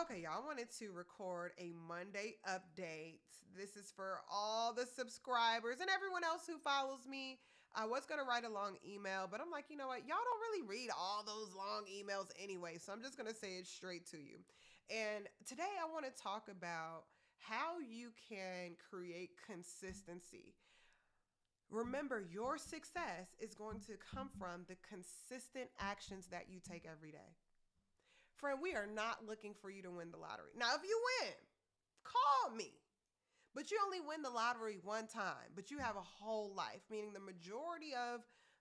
Okay, y'all, I wanted to record a Monday update. This is for all the subscribers and everyone else who follows me. I was going to write a long email, but I'm like, you know what? Y'all don't really read all those long emails anyway, so I'm just going to say it straight to you. And today I want to talk about how you can create consistency. Remember, your success is going to come from the consistent actions that you take every day. Friend, we are not looking for you to win the lottery. Now, if you win, call me. But you only win the lottery one time, but you have a whole life, meaning the majority of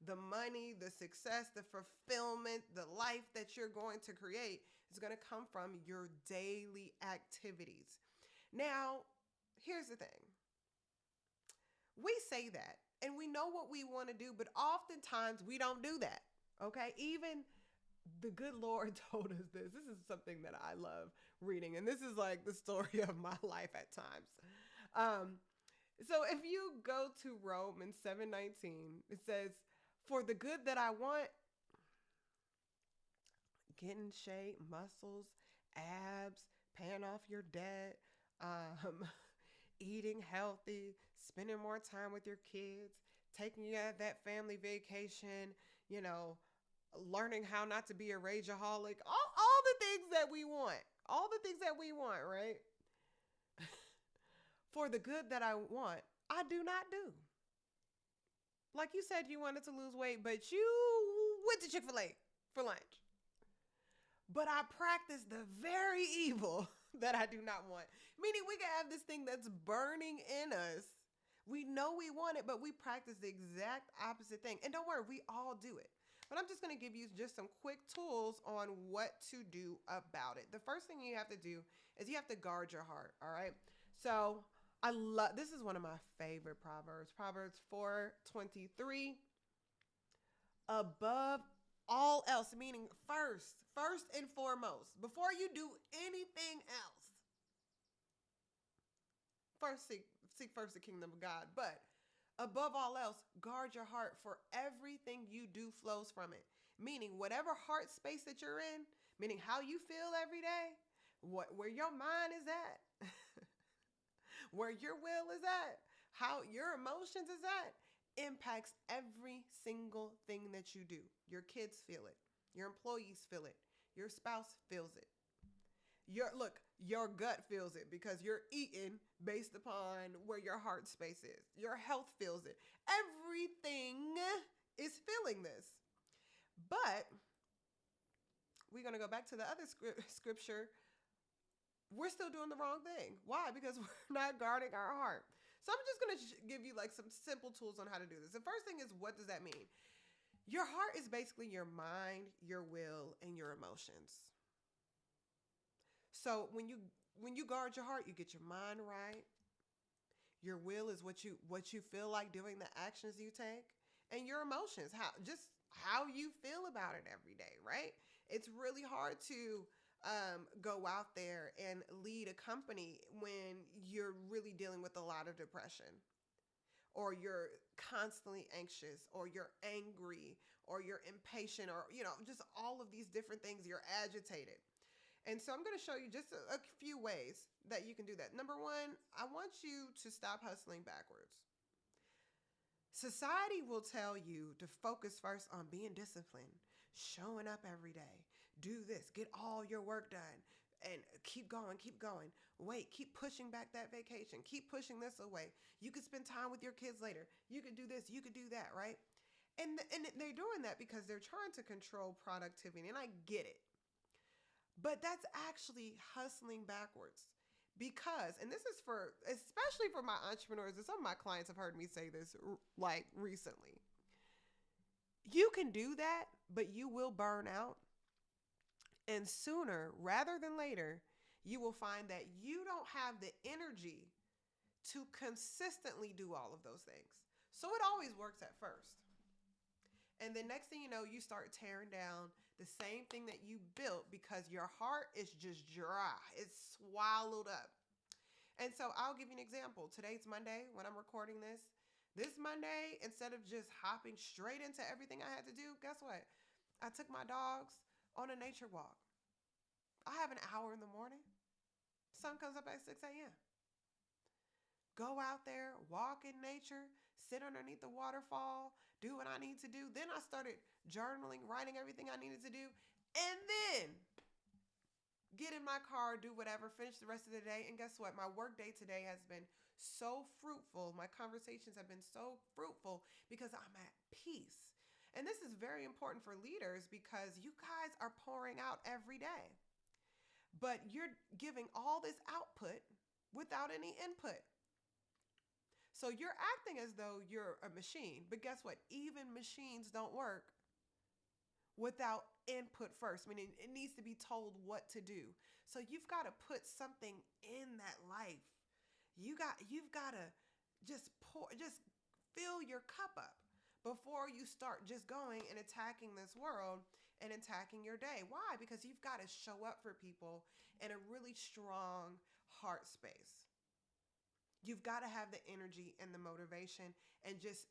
the money, the success, the fulfillment, the life that you're going to create is going to come from your daily activities. Now, here's the thing, we say that and we know what we want to do, but oftentimes we don't do that. Okay. Even the good Lord told us this. This is something that I love reading, and this is like the story of my life at times. Um, so if you go to Romans 7:19, it says, "For the good that I want, getting shape, muscles, abs, paying off your debt, um, eating healthy, spending more time with your kids, taking you out that family vacation, you know, learning how not to be a rageaholic, all the things that we want, all the things that we want, right? For the good that I want, I do not do." Like you said, you wanted to lose weight, but you went to Chick fil A for lunch. But I practice the very evil that I do not want. Meaning, we can have this thing that's burning in us. We know we want it, but we practice the exact opposite thing. And don't worry, we all do it. But I'm just going to give you just some quick tools on what to do about it. The first thing you have to do is you have to guard your heart, all right? So, I love this is one of my favorite proverbs. Proverbs 4:23. Above all else, meaning first and foremost, before you do anything else, first seek first the kingdom of God. But above all else, guard your heart, for everything you do flows from it. Meaning, whatever heart space that you're in, meaning how you feel every day, where your mind is at, where your will is at, how your emotions is at, impacts every single thing that you do. Your kids feel it. Your employees feel it. Your spouse feels it. Your gut feels it because you're eating based upon where your heart space is. Your health feels it. Everything is feeling this. But we're going to go back to the other scripture. We're still doing the wrong thing. Why? Because we're not guarding our heart. So I'm just going to give you like some simple tools on how to do this. The first thing is, what does that mean? Your heart is basically your mind, your will, and your emotions. So when you guard your heart, you get your mind right. Your will is what you feel like doing, the actions you take, and your emotions, how you feel about it every day, right? It's really hard to go out there and lead a company when you're really dealing with a lot of depression, or you're constantly anxious, or you're angry, or you're impatient, or just all of these different things. You're agitated. And so I'm going to show you just a few ways that you can do that. Number one, I want you to stop hustling backwards. Society will tell you to focus first on being disciplined, showing up every day, do this, get all your work done, and keep going, keep going. Wait, keep pushing back that vacation, keep pushing this away. You could spend time with your kids later. You could do this, you could do that, right? And they're doing that because they're trying to control productivity, and I get it. But that's actually hustling backwards. Because, and this is for, especially for my entrepreneurs, and some of my clients have heard me say this like recently. You can do that, but you will burn out. And sooner rather than later, you will find that you don't have the energy to consistently do all of those things. So it always works at first. And the next thing you know, you start tearing down the same thing that you built because your heart is just dry. It's swallowed up. And so I'll give you an example. Today's Monday when I'm recording this. This Monday, instead of just hopping straight into everything I had to do, guess what? I took my dogs on a nature walk. I have an hour in the morning. Sun comes up at 6 a.m. Go out there, walk in nature, sit underneath the waterfall, do what I need to do. Then I started journaling, writing everything I needed to do. And then get in my car, do whatever, finish the rest of the day. And guess what? My work day today has been so fruitful. My conversations have been so fruitful because I'm at peace. And this is very important for leaders because you guys are pouring out every day, but you're giving all this output without any input. So you're acting as though you're a machine. But guess what? Even machines don't work without input first. I mean, it needs to be told what to do. So you've got to put something in that life. You've got to just fill your cup up before you start just going and attacking this world and attacking your day. Why? Because you've got to show up for people in a really strong heart space. You've got to have the energy and the motivation and just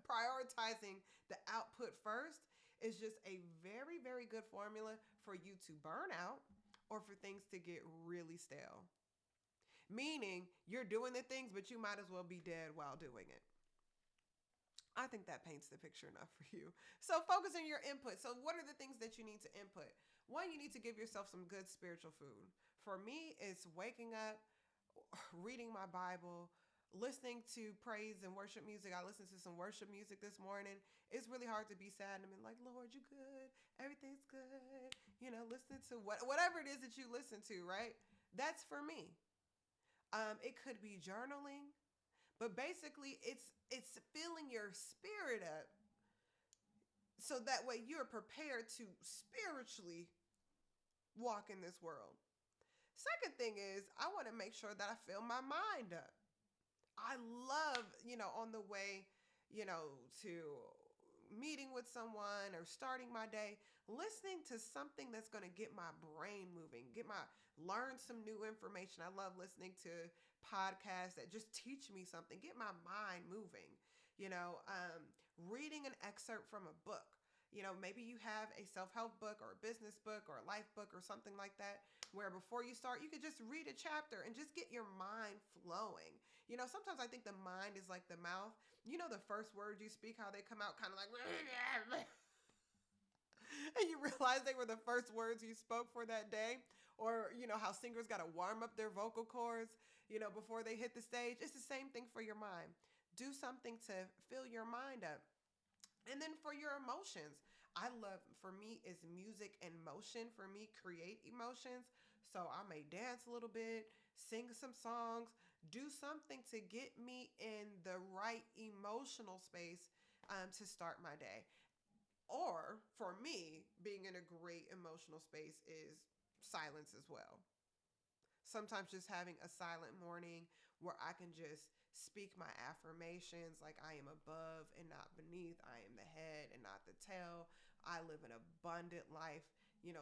prioritizing the output first is just a very, very good formula for you to burn out or for things to get really stale. Meaning you're doing the things, but you might as well be dead while doing it. I think that paints the picture enough for you. So focus on your input. So what are the things that you need to input? One, you need to give yourself some good spiritual food. For me, it's waking up, reading my Bible, listening to praise and worship music. I listened to some worship music this morning. It's really hard to be sad and be like, Lord, you good. Everything's good. Listening to whatever it is that you listen to, right? That's for me. It could be journaling, but basically it's filling your spirit up so that way you're prepared to spiritually walk in this world. Second thing is, I want to make sure that I fill my mind up. I love, on the way, to meeting with someone or starting my day, listening to something that's going to get my brain moving, learn some new information. I love listening to podcasts that just teach me something, get my mind moving, reading an excerpt from a book. Maybe you have a self-help book or a business book or a life book or something like that, where before you start, you could just read a chapter and just get your mind flowing. Sometimes I think the mind is like the mouth. The first words you speak, how they come out kind of like, and you realize they were the first words you spoke for that day. Or, how singers got to warm up their vocal cords, before they hit the stage. It's the same thing for your mind. Do something to fill your mind up. And then for your emotions, for me, is music and motion. For me, create emotions. So I may dance a little bit, sing some songs, do something to get me in the right emotional space to start my day. Or for me, being in a great emotional space is silence as well. Sometimes just having a silent morning where I can just speak my affirmations like I am above and not beneath. I am the head and not the tail. I live an abundant life,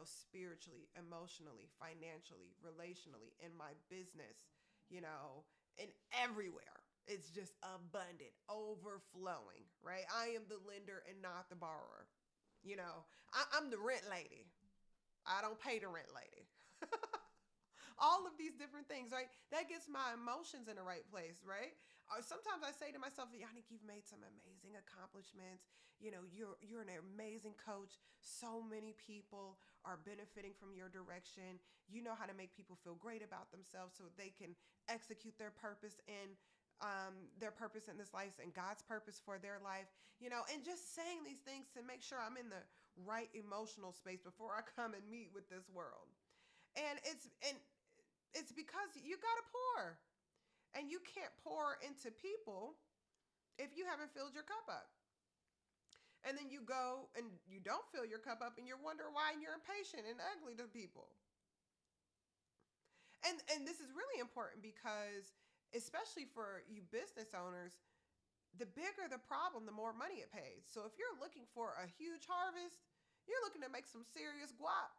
spiritually, emotionally, financially, relationally, in my business, and everywhere. It's just abundant, overflowing, right? I am the lender and not the borrower. I'm the rent lady. I don't pay the rent lady. All of these different things, right? That gets my emotions in the right place, right? Sometimes I say to myself, Yannick, you've made some amazing accomplishments. You're an amazing coach. So many people are benefiting from your direction. You know how to make people feel great about themselves so they can execute their purpose in this life and God's purpose for their life, and just saying these things to make sure I'm in the right emotional space before I come and meet with this world. And it's because you got to pour, and you can't pour into people if you haven't filled your cup up. And then you go and you don't fill your cup up and you wonder why you're impatient and ugly to people. And this is really important because, especially for you business owners, the bigger the problem, the more money it pays. So if you're looking for a huge harvest, you're looking to make some serious guap.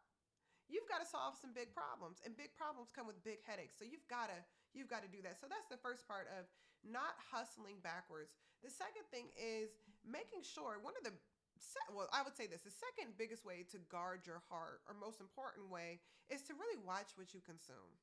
You've got to solve some big problems, and big problems come with big headaches. So you've got to do that. So that's the first part of not hustling backwards. The second thing is making sure, one of the well, I would say this: the second biggest way to guard your heart, or most important way, is to really watch what you consume.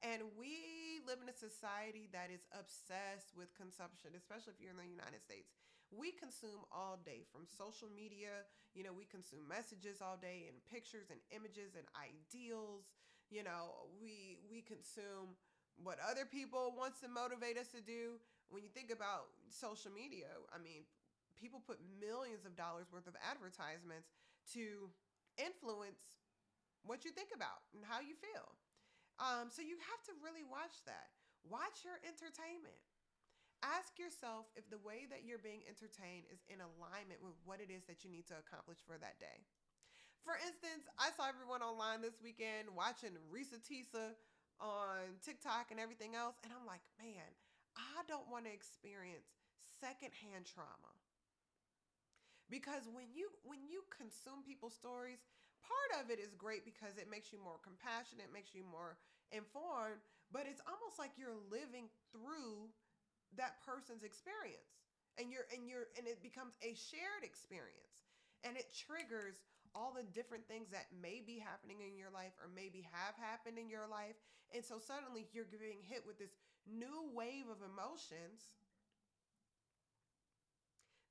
And we live in a society that is obsessed with consumption, especially if you're in the United States. We consume all day from social media. We consume messages all day and pictures and images and ideals. We consume what other people wants to motivate us to do. When you think about social media, I mean, people put millions of dollars worth of advertisements to influence what you think about and how you feel. So you have to really watch that. Watch your entertainment. Ask yourself if the way that you're being entertained is in alignment with what it is that you need to accomplish for that day. For instance, I saw everyone online this weekend watching Risa Tisa on TikTok and everything else, and I'm like, man, I don't want to experience secondhand trauma. Because when you consume people's stories, part of it is great because it makes you more compassionate, makes you more informed, but it's almost like you're living through that person's experience. And it becomes a shared experience. And it triggers all the different things that may be happening in your life or maybe have happened in your life. And so suddenly you're being hit with this new wave of emotions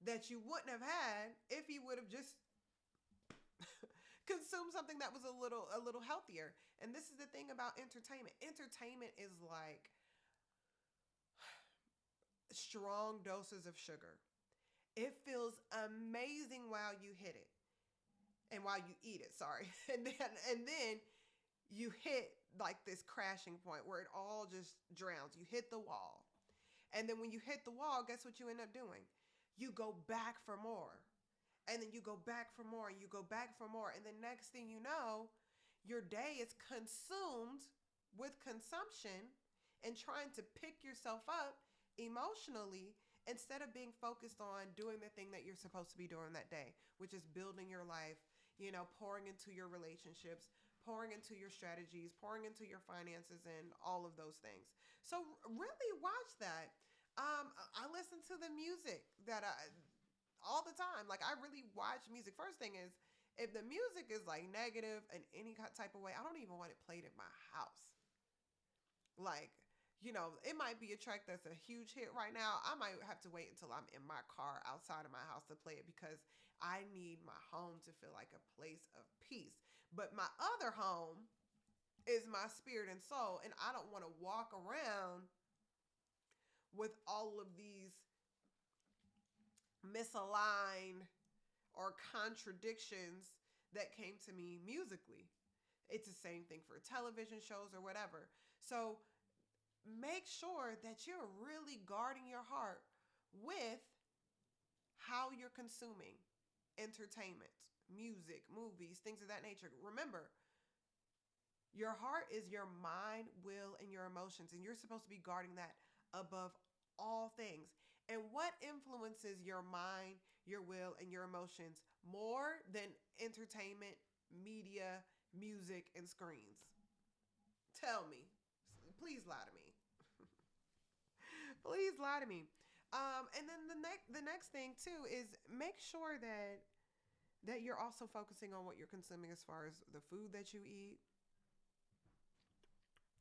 that you wouldn't have had if you would have just consumed something that was a little healthier. And this is the thing about entertainment. Entertainment is like strong doses of sugar. It feels amazing while you hit it and while you eat it, sorry. And then you hit like this crashing point where it all just drowns. You hit the wall. And then when you hit the wall, guess what you end up doing? You go back for more. And then you go back for more and you go back for more. And the next thing you know, your day is consumed with consumption and trying to pick yourself up emotionally instead of being focused on doing the thing that you're supposed to be doing that day, which is building your life, pouring into your relationships, pouring into your strategies, pouring into your finances, and all of those things. So really watch that. I listen to the music that I all the time. Like I really watch music. First thing is, if the music is like negative in any type of way, I don't even want it played in my house. Like, it might be a track that's a huge hit right now. I might have to wait until I'm in my car outside of my house to play it because I need my home to feel like a place of peace. But my other home is my spirit and soul, and I don't want to walk around with all of these misaligned or contradictions that came to me musically. It's the same thing for television shows or whatever. So make sure that you're really guarding your heart with how you're consuming entertainment, music, movies, things of that nature. Remember, your heart is your mind, will, and your emotions, and you're supposed to be guarding that above all things. And what influences your mind, your will, and your emotions more than entertainment, media, music, and screens? Tell me. Please lie to me. Please lie to me. And then the next thing too is make sure that you're also focusing on what you're consuming as far as the food that you eat.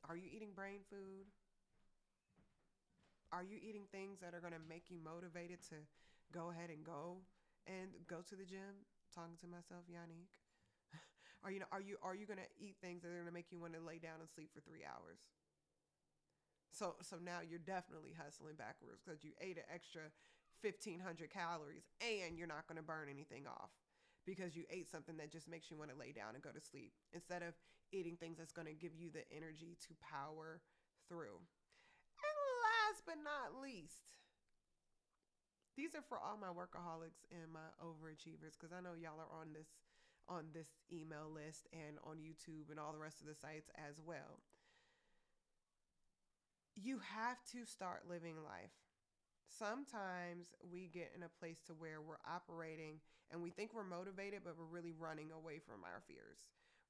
Are you eating brain food? Are you eating things that are going to make you motivated to go ahead and go to the gym? Talking to myself, Yannick. Are you going to eat things that are going to make you want to lay down and sleep for 3 hours? So now you're definitely hustling backwards because you ate an extra 1,500 calories and you're not going to burn anything off because you ate something that just makes you want to lay down and go to sleep instead of eating things that's going to give you the energy to power through. And last but not least, these are for all my workaholics and my overachievers because I know y'all are on this email list and on YouTube and all the rest of the sites as well. You have to start living life. Sometimes we get in a place to where we're operating and we think we're motivated, but we're really running away from our fears.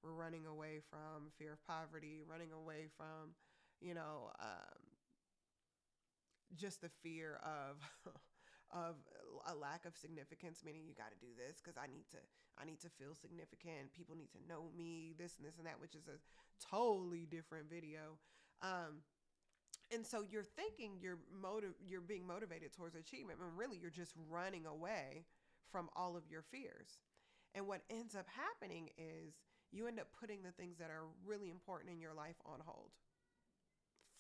We're running away from fear of poverty, running away from, you know, just the fear of of a lack of significance, meaning you got to do this because I need to feel significant. People need to know me, this and this and that, which is a totally different video. Um, and so you're thinking you're being motivated towards achievement, when really you're just running away from all of your fears. And what ends up happening is you end up putting the things that are really important in your life on hold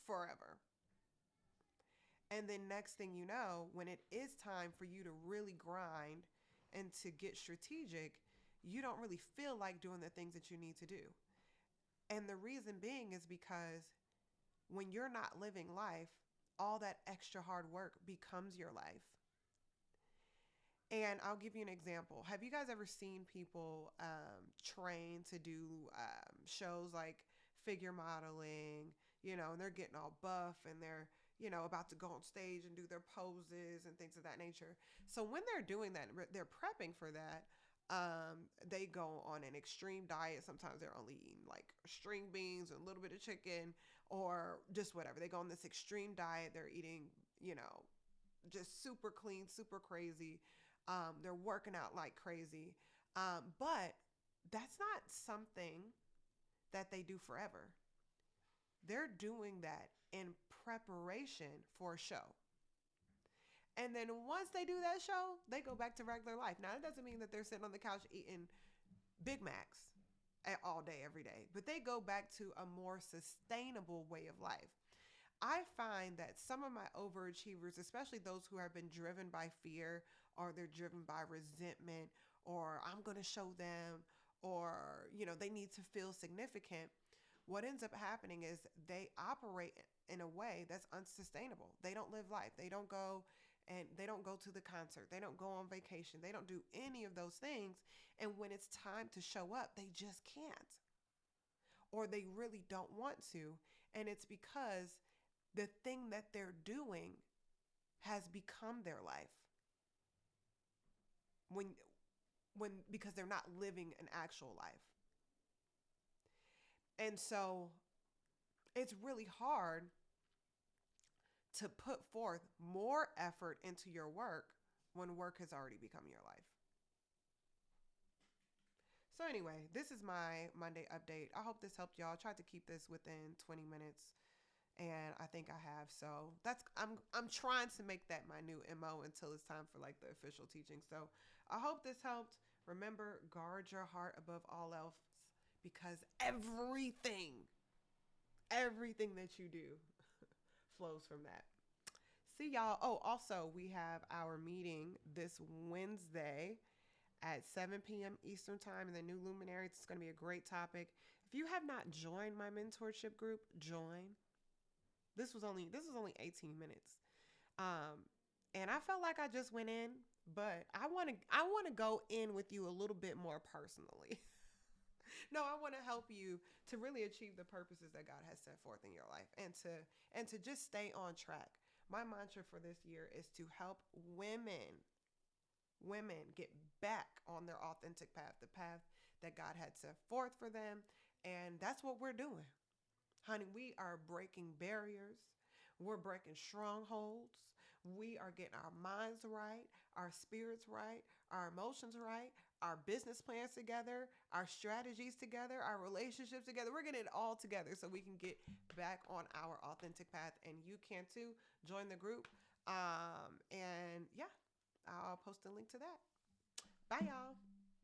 forever. And then next thing you know, when it is time for you to really grind and to get strategic, you don't really feel like doing the things that you need to do. And the reason being is because when you're not living life, all that extra hard work becomes your life. And I'll give you an example. Have you guys ever seen people train to do shows like figure modeling, and they're getting all buff and they're, about to go on stage and do their poses and things of that nature. So when they're doing that, they're prepping for that. They go on an extreme diet. Sometimes they're only eating like string beans and a little bit of chicken or just whatever. They go on this extreme diet. They're eating, just super clean, super crazy. They're working out like crazy. But that's not something that they do forever. They're doing that in preparation for a show. And then once they do that show, they go back to regular life. Now, it doesn't mean that they're sitting on the couch eating Big Macs all day, every day, but they go back to a more sustainable way of life. I find that some of my overachievers, especially those who have been driven by fear or they're driven by resentment or I'm going to show them or, they need to feel significant. What ends up happening is they operate in a way that's unsustainable. They don't live life. They don't go to the concert. They don't go on vacation. They don't do any of those things. And when it's time to show up, they just can't. Or they really don't want to. And it's because the thing that they're doing has become their life. Because they're not living an actual life. And so it's really hard to put forth more effort into your work when work has already become your life. So anyway, this is my Monday update. I hope this helped y'all. I tried to keep this within 20 minutes and I think I have. So I'm trying to make that my new MO until it's time for like the official teaching. So I hope this helped. Remember, guard your heart above all else because everything that you do flows from that. See y'all. Oh, also we have our meeting this Wednesday at 7 p.m. Eastern time in the New Luminaries. It's going to be a great topic. If you have not joined my mentorship group, join. This was only 18 minutes. And I felt like I just went in, but I want to go in with you a little bit more personally. No, I want to help you to really achieve the purposes that God has set forth in your life and to just stay on track. My mantra for this year is to help women get back on their authentic path, the path that God had set forth for them. And that's what we're doing. Honey, we are breaking barriers. We're breaking strongholds. We are getting our minds right, our spirits right, our emotions right, our business plans together, our strategies together, our relationships together. We're getting it all together so we can get back on our authentic path. And you can too. Join the group. And yeah, I'll post a link to that. Bye, y'all.